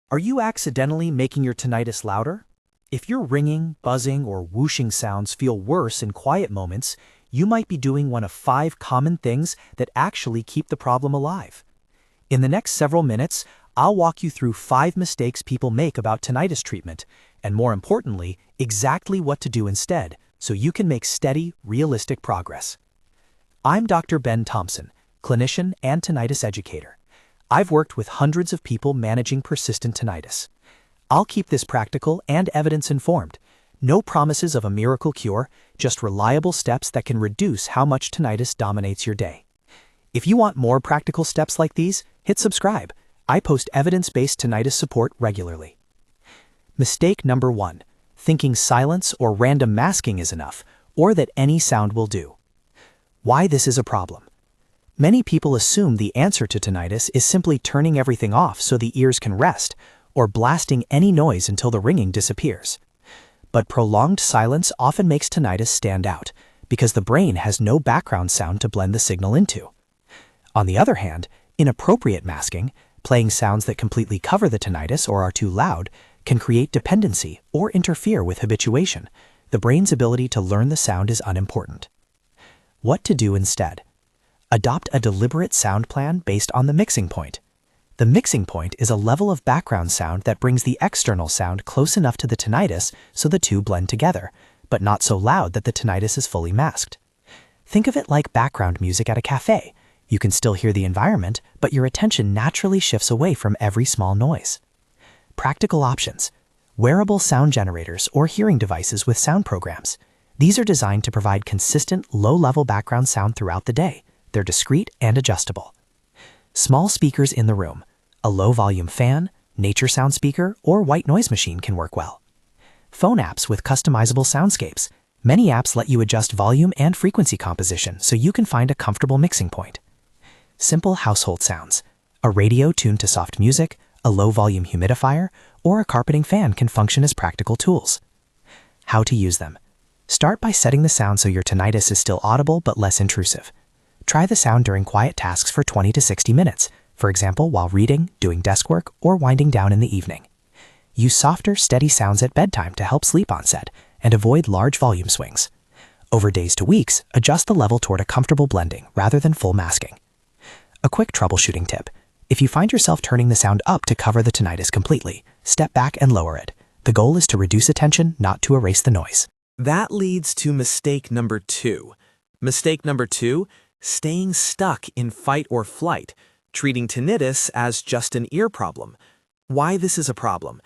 Are you accidentally making your tinnitus louder? If your ringing, buzzing, or whooshing sounds feel worse in quiet moments, you might be doing one of 5 common things that actually keep the problem alive. In the next several minutes, I'll walk you through 5 mistakes people make about tinnitus treatment, and more importantly, exactly what to do instead, so you can make steady, realistic progress. I'm Dr. Ben Thompson, clinician and tinnitus educator. I've worked with hundreds of people managing persistent tinnitus. I'll keep this practical and evidence-informed. No promises of a miracle cure, just reliable steps that can reduce how much tinnitus dominates your day. If you want more practical steps like these, hit subscribe. I post evidence-based tinnitus support regularly. Mistake number 1, thinking silence or random masking is enough, or that any sound will do. Why this is a problem. Many people assume the answer to tinnitus is simply turning everything off so the ears can rest, or blasting any noise until the ringing disappears. But prolonged silence often makes tinnitus stand out, because the brain has no background sound to blend the signal into. On the other hand, inappropriate masking, playing sounds that completely cover the tinnitus or are too loud, can create dependency or interfere with habituation. The brain's ability to learn the sound is unimportant. What to do instead? Adopt a deliberate sound plan based on the mixing point. The mixing point is a level of background sound that brings the external sound close enough to the tinnitus so the two blend together, but not so loud that the tinnitus is fully masked. Think of it like background music at a cafe. You can still hear the environment, but your attention naturally shifts away from every small noise. Practical options: wearable sound generators or hearing devices with sound programs. These are designed to provide consistent, low-level background sound throughout the day. They're discreet and adjustable. Small speakers in the room. A low-volume fan, nature sound speaker, or white noise machine can work well. Phone apps with customizable soundscapes. Many apps let you adjust volume and frequency composition so you can find a comfortable mixing point. Simple household sounds. A radio tuned to soft music, a low-volume humidifier, or a carpeting fan can function as practical tools. How to use them. Start by setting the sound so your tinnitus is still audible but less intrusive. Try the sound during quiet tasks for 20 to 60 minutes, for example while reading, doing desk work, or winding down in the evening. Use softer, steady sounds at bedtime to help sleep onset, and avoid large volume swings. Over days to weeks, adjust the level toward a comfortable blending rather than full masking. A quick troubleshooting tip. If you find yourself turning the sound up to cover the tinnitus completely, step back and lower it. The goal is to reduce attention, not to erase the noise. That leads to mistake number 2. Mistake number 2, staying stuck in fight or flight, treating tinnitus as just an ear problem. Why this is a problem?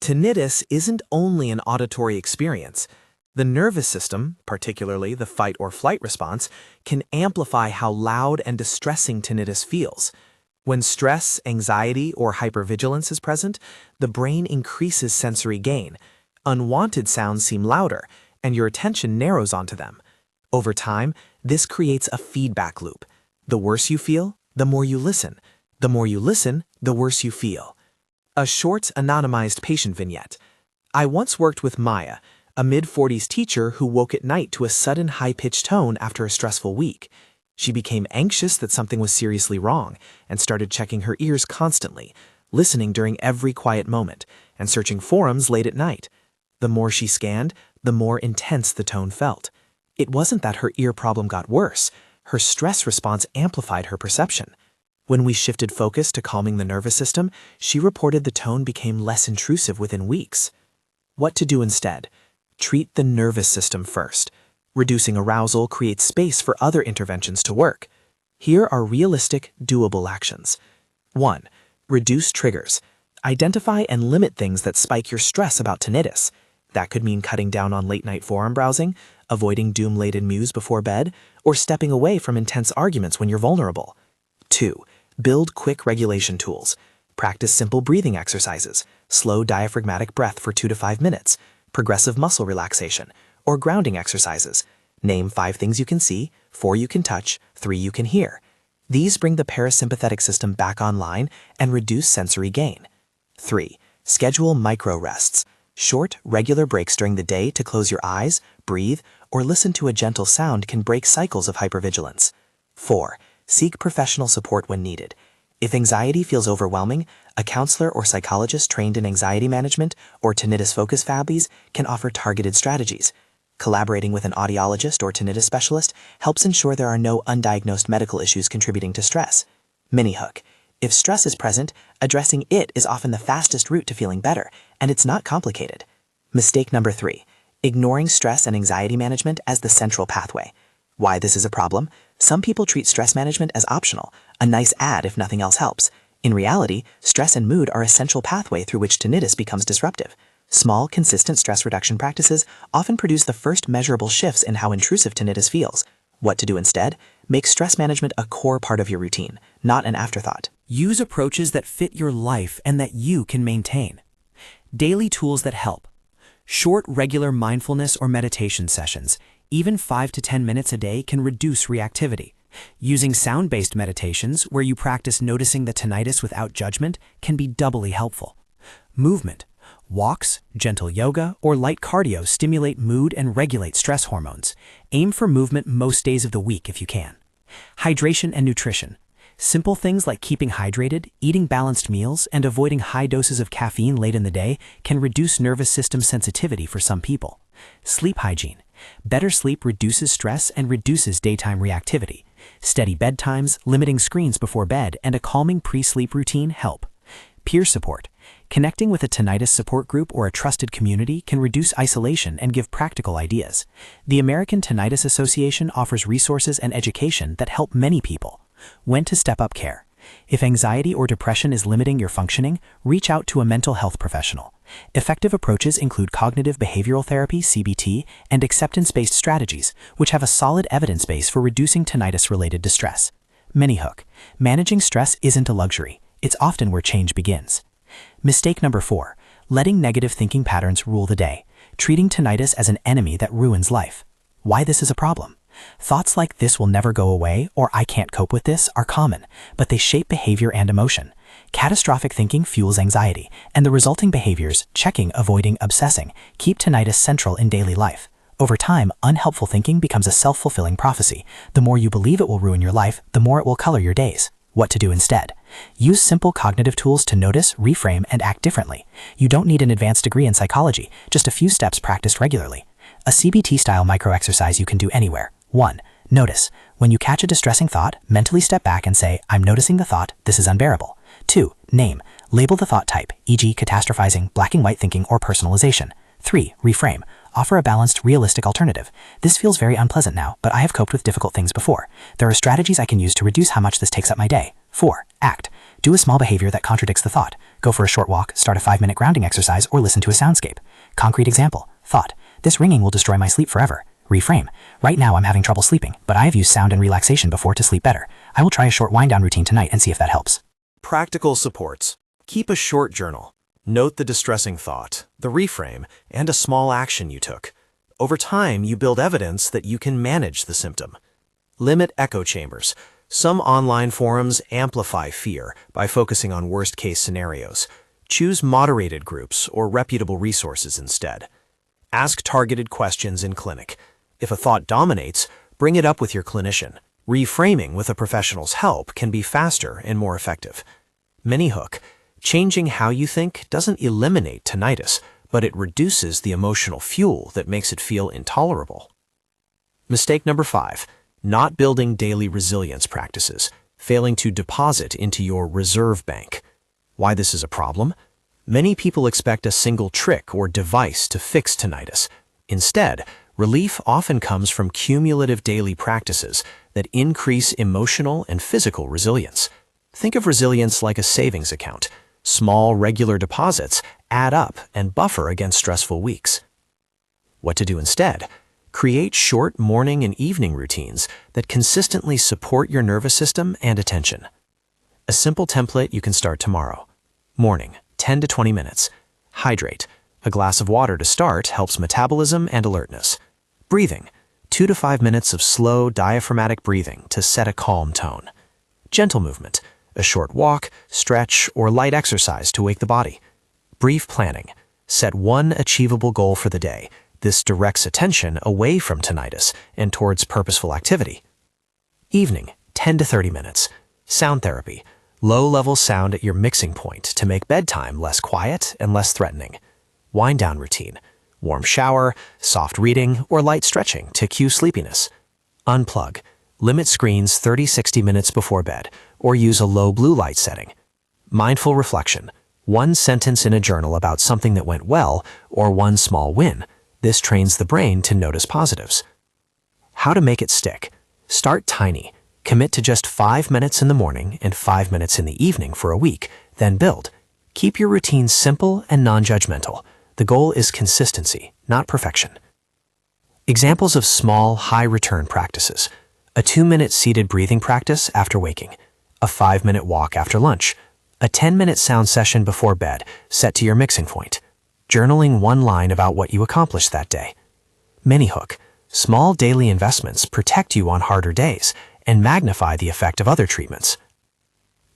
Tinnitus isn't only an auditory experience. The nervous system, particularly the fight or flight response, can amplify how loud and distressing tinnitus feels. When stress, anxiety, or hypervigilance is present, the brain increases sensory gain. Unwanted sounds seem louder, and your attention narrows onto them. Over time, this creates a feedback loop. The worse you feel, the more you listen. The more you listen, the worse you feel. A short, anonymized patient vignette. I once worked with Maya, a mid-40s teacher who woke at night to a sudden high-pitched tone after a stressful week. She became anxious that something was seriously wrong and started checking her ears constantly, listening during every quiet moment, and searching forums late at night. The more she scanned, the more intense the tone felt. It wasn't that her ear problem got worse. Her stress response amplified her perception. When we shifted focus to calming the nervous system, she reported the tone became less intrusive within weeks. What to do instead? Treat the nervous system first. Reducing arousal creates space for other interventions to work. Here are realistic, doable actions. 1. Reduce triggers. Identify and limit things that spike your stress about tinnitus. That could mean cutting down on late-night forum browsing, avoiding doom-laden news before bed, or stepping away from intense arguments when you're vulnerable. 2. Build quick regulation tools. Practice simple breathing exercises, slow diaphragmatic breath for 2 to 5 minutes, progressive muscle relaxation, or grounding exercises. Name 5 things you can see, 4 you can touch, 3 you can hear. These bring the parasympathetic system back online and reduce sensory gain. 3. Schedule micro-rests. Short, regular breaks during the day to close your eyes, breathe, or listen to a gentle sound can break cycles of hypervigilance. 4. Seek professional support when needed. If anxiety feels overwhelming, a counselor or psychologist trained in anxiety management or tinnitus focus families can offer targeted strategies. Collaborating with an audiologist or tinnitus specialist helps ensure there are no undiagnosed medical issues contributing to stress. Mini hook. If stress is present, addressing it is often the fastest route to feeling better, and it's not complicated. Mistake number 3. Ignoring stress and anxiety management as the central pathway. Why this is a problem? Some people treat stress management as optional, a nice add if nothing else helps. In reality, stress and mood are an essential pathway through which tinnitus becomes disruptive. Small, consistent stress reduction practices often produce the first measurable shifts in how intrusive tinnitus feels. What to do instead? Make stress management a core part of your routine, not an afterthought. Use approaches that fit your life and that you can maintain. Daily tools that help. Short, regular mindfulness or meditation sessions, even 5 to 10 minutes a day, can reduce reactivity. Using sound-based meditations, where you practice noticing the tinnitus without judgment, can be doubly helpful. Movement. Walks, gentle yoga, or light cardio stimulate mood and regulate stress hormones. Aim for movement most days of the week if you can. Hydration and nutrition. Simple things like keeping hydrated, eating balanced meals, and avoiding high doses of caffeine late in the day can reduce nervous system sensitivity for some people. Sleep hygiene. Better sleep reduces stress and reduces daytime reactivity. Steady bedtimes, limiting screens before bed, and a calming pre-sleep routine help. Peer support. Connecting with a tinnitus support group or a trusted community can reduce isolation and give practical ideas. The American Tinnitus Association offers resources and education that help many people. When to step up care. If anxiety or depression is limiting your functioning, reach out to a mental health professional. Effective approaches include cognitive behavioral therapy, CBT, and acceptance-based strategies, which have a solid evidence base for reducing tinnitus-related distress. Mini hook. Managing stress isn't a luxury. It's often where change begins. Mistake number 4. Letting negative thinking patterns rule the day. Treating tinnitus as an enemy that ruins life. Why this is a problem? Thoughts like "this will never go away" or "I can't cope with this" are common, but they shape behavior and emotion. Catastrophic thinking fuels anxiety, and the resulting behaviors, checking, avoiding, obsessing, keep tinnitus central in daily life. Over time, unhelpful thinking becomes a self-fulfilling prophecy. The more you believe it will ruin your life, the more it will color your days. What to do instead? Use simple cognitive tools to notice, reframe, and act differently. You don't need an advanced degree in psychology, just a few steps practiced regularly. A CBT-style micro-exercise you can do anywhere. 1. Notice. When you catch a distressing thought, mentally step back and say, "I'm noticing the thought, this is unbearable." 2. Name. Label the thought type, e.g. catastrophizing, black and white thinking, or personalization. 3. Reframe. Offer a balanced, realistic alternative. "This feels very unpleasant now, but I have coped with difficult things before. There are strategies I can use to reduce how much this takes up my day." 4. Act. Do a small behavior that contradicts the thought. Go for a short walk, start a 5-minute grounding exercise, or listen to a soundscape. Concrete example. Thought. "This ringing will destroy my sleep forever." Reframe. "Right now I'm having trouble sleeping, but I have used sound and relaxation before to sleep better. I will try a short wind-down routine tonight and see if that helps." Practical supports. Keep a short journal. Note the distressing thought, the reframe, and a small action you took. Over time, you build evidence that you can manage the symptom. Limit echo chambers. Some online forums amplify fear by focusing on worst-case scenarios. Choose moderated groups or reputable resources instead. Ask targeted questions in clinic. If a thought dominates, bring it up with your clinician. Reframing with a professional's help can be faster and more effective. Mini hook. Changing how you think doesn't eliminate tinnitus, but it reduces the emotional fuel that makes it feel intolerable. Mistake number 5. Not building daily resilience practices, failing to deposit into your reserve bank. Why this is a problem? Many people expect a single trick or device to fix tinnitus. Instead, relief often comes from cumulative daily practices that increase emotional and physical resilience. Think of resilience like a savings account. Small, regular deposits add up and buffer against stressful weeks. What to do instead? Create short morning and evening routines that consistently support your nervous system and attention. A simple template you can start tomorrow. Morning, 10 to 20 minutes. Hydrate. A glass of water to start helps metabolism and alertness. Breathing. 2 to 5 minutes of slow, diaphragmatic breathing to set a calm tone. Gentle movement. A short walk, stretch, or light exercise to wake the body. Brief planning. Set one achievable goal for the day. This directs attention away from tinnitus and towards purposeful activity. Evening, 10 to 30 minutes. Sound therapy. Low-level sound at your mixing point to make bedtime less quiet and less threatening. Wind-down routine. Warm shower, soft reading, or light stretching to cue sleepiness. Unplug. Limit screens 30-60 minutes before bed, or use a low blue light setting. Mindful reflection. One sentence in a journal about something that went well, or one small win. This trains the brain to notice positives. How to make it stick. Start tiny. Commit to just 5 minutes in the morning and 5 minutes in the evening for a week, then build. Keep your routine simple and non-judgmental. The goal is consistency, not perfection. Examples of small, high-return practices. A 2-minute seated breathing practice after waking. A 5-minute walk after lunch. A 10-minute sound session before bed, set to your mixing point. Journaling one line about what you accomplished that day. Mini hook. Small daily investments protect you on harder days and magnify the effect of other treatments.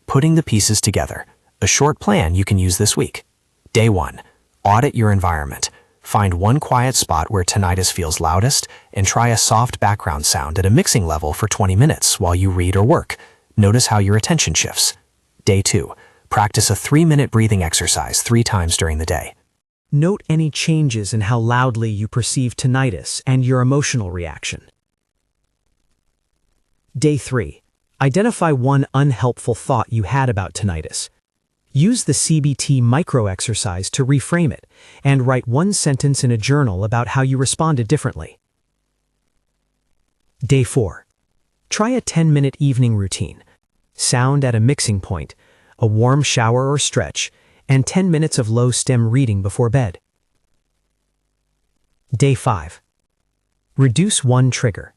Putting the pieces together. A short plan you can use this week. Day 1. Audit your environment. Find one quiet spot where tinnitus feels loudest and try a soft background sound at a mixing level for 20 minutes while you read or work. Notice how your attention shifts. Day 2. Practice a 3-minute breathing exercise 3 times during the day. Note any changes in how loudly you perceive tinnitus and your emotional reaction. Day 3. Identify one unhelpful thought you had about tinnitus. Use the CBT micro-exercise to reframe it and write one sentence in a journal about how you responded differently. Day 4. Try a 10-minute evening routine. Sound at a mixing point, a warm shower or stretch, and 10 minutes of low-stem reading before bed. Day 5. Reduce one trigger.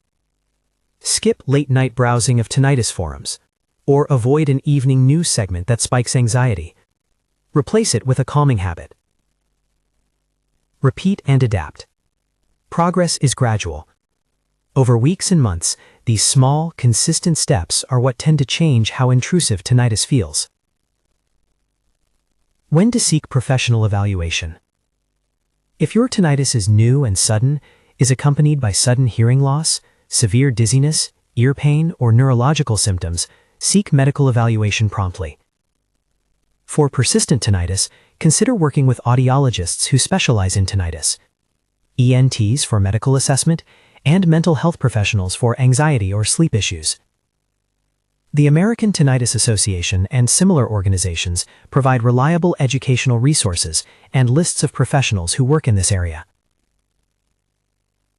Skip late-night browsing of tinnitus forums, or avoid an evening news segment that spikes anxiety. Replace it with a calming habit. Repeat and adapt. Progress is gradual. Over weeks and months, these small, consistent steps are what tend to change how intrusive tinnitus feels. When to seek professional evaluation. If your tinnitus is new and sudden, is accompanied by sudden hearing loss, severe dizziness, ear pain, or neurological symptoms, seek medical evaluation promptly. For persistent tinnitus, consider working with audiologists who specialize in tinnitus, ENTs for medical assessment, and mental health professionals for anxiety or sleep issues. The American Tinnitus Association and similar organizations provide reliable educational resources and lists of professionals who work in this area.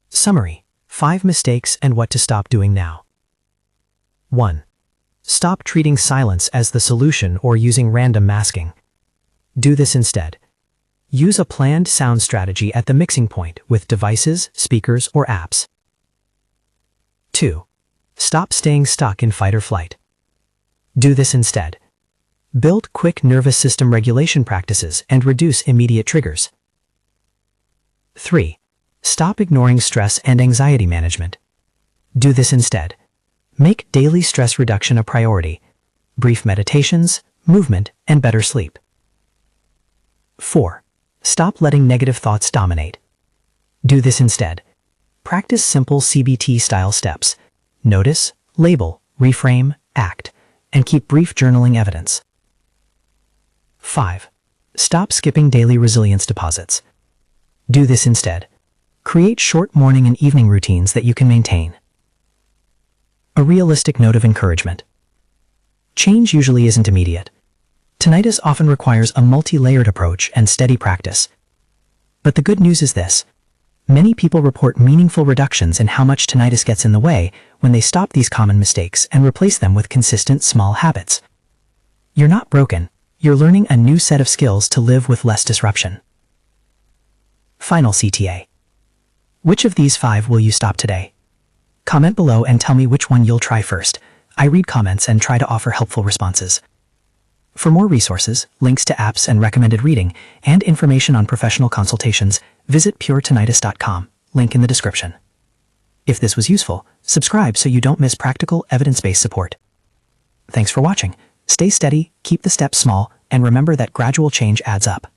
Summary: 5 mistakes and what to stop doing now. 1. Stop treating silence as the solution or using random masking. Do this instead. Use a planned sound strategy at the mixing point with devices, speakers, or apps. 2. Stop staying stuck in fight or flight. Do this instead. Build quick nervous system regulation practices and reduce immediate triggers. 3. Stop ignoring stress and anxiety management. Do this instead. Make daily stress reduction a priority. Brief meditations, movement, and better sleep. 4. Stop letting negative thoughts dominate. Do this instead. Practice simple CBT-style steps. Notice, label, reframe, act, and keep brief journaling evidence. 5. Stop skipping daily resilience deposits. Do this instead. Create short morning and evening routines that you can maintain. A realistic note of encouragement. Change usually isn't immediate. Tinnitus often requires a multi-layered approach and steady practice. But the good news is this: many people report meaningful reductions in how much tinnitus gets in the way when they stop these common mistakes and replace them with consistent small habits. You're not broken. You're learning a new set of skills to live with less disruption. Final CTA. Which of these 5 will you stop today? Comment below and tell me which one you'll try first. I read comments and try to offer helpful responses. For more resources, links to apps and recommended reading, and information on professional consultations, visit puretinnitus.com, link in the description. If this was useful, subscribe so you don't miss practical, evidence-based support. Thanks for watching. Stay steady, keep the steps small, and remember that gradual change adds up.